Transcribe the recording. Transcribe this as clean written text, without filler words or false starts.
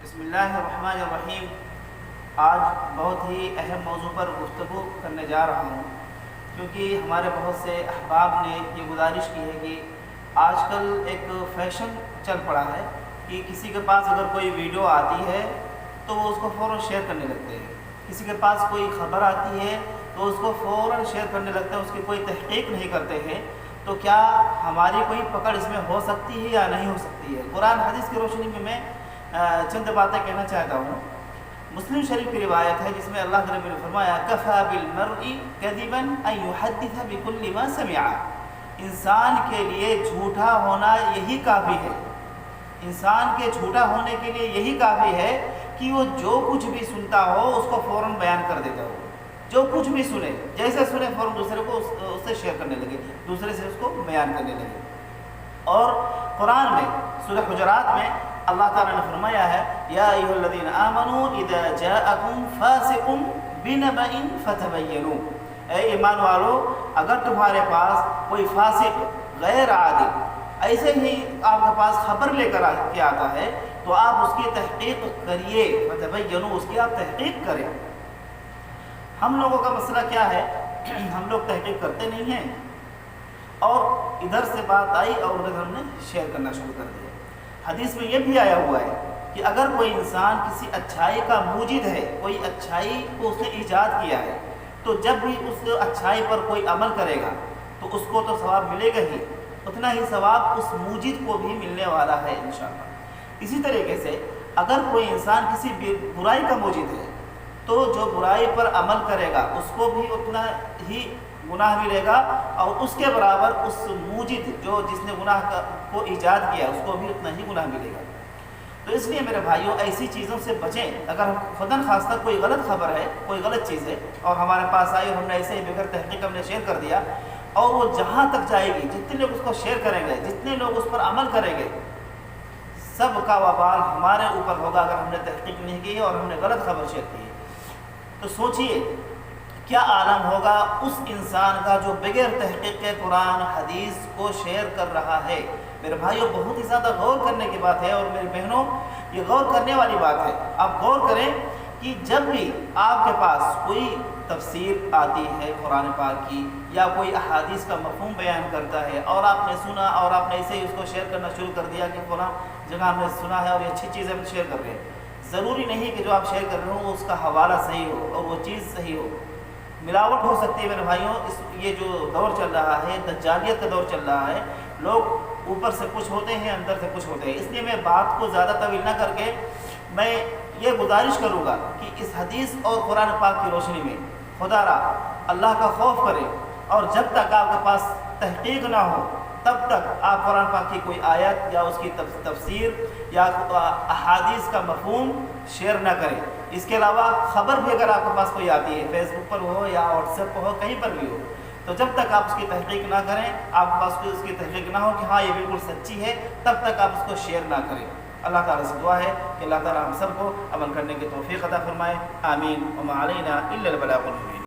بسم اللہ الرحمن الرحیم۔ آج بہت ہی اہم موضوع پر گفتگو کرنے جا رہا ہوں، کیونکہ ہمارے بہت سے احباب نے یہ گزارش کی ہے کہ آج کل ایک فیشن چل پڑا ہے کہ کسی کے پاس اگر کوئی ویڈیو آتی ہے تو وہ اس کو فوراً شیئر کرنے لگتے ہیں، کسی کے پاس کوئی خبر آتی ہے تو اس کو فوراً شیئر کرنے لگتے ہیں، اس کی کوئی تحقیق نہیں کرتے ہیں۔ تو کیا ہماری کوئی پکڑ اس میں ہو سکتی ہے یا نہیں ہو سکتی ہے؟ قرآن حدیث کی روشنی میں چند باتیں کہنا چاہتا ہوں۔ مسلم شریف کی روایت ہے جس میں اللہ کے نبی نے فرمایا کفا بالمرء کذبا ان یحدث بكل ما سمع۔ انسان کے لیے جھوٹا ہونا یہی کافی ہے، انسان کے جھوٹا ہونے کے لیے یہی کافی ہے کہ وہ جو کچھ بھی سنتا ہو اس کو فوراً بیان کر دیتا ہو، جو کچھ بھی سنے جیسے سنے فوراً دوسرے کو اس سے شیئر کرنے لگے، دوسرے سے اس کو بیان کرنے لگے۔ اور قرآن میں سورہ حجرات میں اللہ تعالیٰ نے فرمایا ہے یا ایھا الذین آمنوا اذا جاءکم فاسق بنبأ فتبینوا۔ اے ایمان والو، اگر تمہارے پاس کوئی فاسق غیر عادل ایسے ہی آپ کے پاس خبر لے کر کے آتا ہے تو آپ اس کی تحقیق کریے، فتبینوا، اس کی آپ تحقیق کریں۔ ہم لوگوں کا مسئلہ کیا ہے؟ ہم لوگ تحقیق کرتے نہیں ہیں، اور ادھر سے بات آئی اور ادھر ہم نے شیئر کرنا شروع کر دیا۔ حدیث میں یہ بھی آیا ہوا ہے کہ اگر کوئی انسان کسی اچھائی کا موجد ہے، کوئی اچھائی کو اس نے ایجاد کیا ہے، تو جب بھی اس اچھائی پر کوئی عمل کرے گا تو اس کو تو ثواب ملے گا ہی، اتنا ہی ثواب اس موجد کو بھی ملنے والا ہے انشاءاللہ۔ اسی طریقے سے اگر کوئی انسان کسی برائی کا موجد ہے تو جو برائی پر عمل کرے گا اس کو بھی اتنا ہی گناہ ملے گا، اور اس کے برابر اس موجد جس نے گناہ کو ایجاد کیا اس کو بھی اتنا ہی گناہ ملے گا۔ تو اس لیے میرے بھائیوں، ایسی چیزوں سے بچیں۔ اگر خوداً خواستہ کوئی غلط خبر ہے، کوئی غلط چیز ہے اور ہمارے پاس آئی اور ہم نے ایسے ہی بغیر تحقیق ہم نے شیئر کر دیا، اور وہ جہاں تک جائے گی، جتنے لوگ اس کو شیئر کریں گے، جتنے لوگ اس پر عمل کریں گے، سب کا وبال ہمارے اوپر ہوگا اگر ہم نے تحقیق نہیں کی اور ہم نے غلط خبر شیئر کی ہے۔ تو سوچئے کیا عالم ہوگا اس انسان کا جو بغیر تحقیق کے قرآن حدیث کو شیئر کر رہا ہے۔ میرے بھائیوں، بہت ہی زیادہ غور کرنے کی بات ہے، اور میری بہنوں یہ غور کرنے والی بات ہے۔ آپ غور کریں کہ جب بھی آپ کے پاس کوئی تفسیر آتی ہے قرآن پاک کی، یا کوئی احادیث کا مفہوم بیان کرتا ہے اور آپ نے سنا اور آپ نے ایسے ہی اس کو شیئر کرنا شروع کر دیا کہ فلاں جگہ ہم نے سنا ہے اور یہ اچھی چیز ہم شیئر کر رہے ہیں، ضروری نہیں کہ جو آپ شیئر کر رہے ہو اس کا حوالہ صحیح ہو اور وہ چیز صحیح ہو۔ ملاوٹ ہو سکتی ہے میرے بھائیوں۔ یہ جو دور چل رہا ہے، دجالیت کا دور چل رہا ہے، لوگ اوپر سے کچھ ہوتے ہیں، اندر سے کچھ ہوتے ہیں۔ اس لیے میں بات کو زیادہ طویل نہ کر کے میں یہ گزارش کروں گا کہ اس حدیث اور قرآن پاک کی روشنی میں خدا را اللہ کا خوف کریں، اور جب تک آپ کے پاس تحقیق نہ ہو تب تک آپ قرآن پاک کی کوئی آیت یا اس کی تفسیر یا احادیث کا مفہوم شیئر نہ کریں۔ اس کے علاوہ خبر بھی اگر آپ کے پاس کوئی آتی ہے، فیس بک پر ہو یا واٹس ایپ پر ہو، کہیں پر بھی ہو، تو جب تک آپ اس کی تحقیق نہ کریں، آپ کے پاس اس کی تحقیق نہ ہو کہ ہاں یہ بالکل سچی ہے، تب تک آپ اس کو شیئر نہ کریں۔ اللہ تعالیٰ سے دعا ہے کہ اللہ تعالیٰ ہم سب کو عمل کرنے کی توفیق عطا فرمائے، آمین۔ وما علینا الا البلاغ المبین۔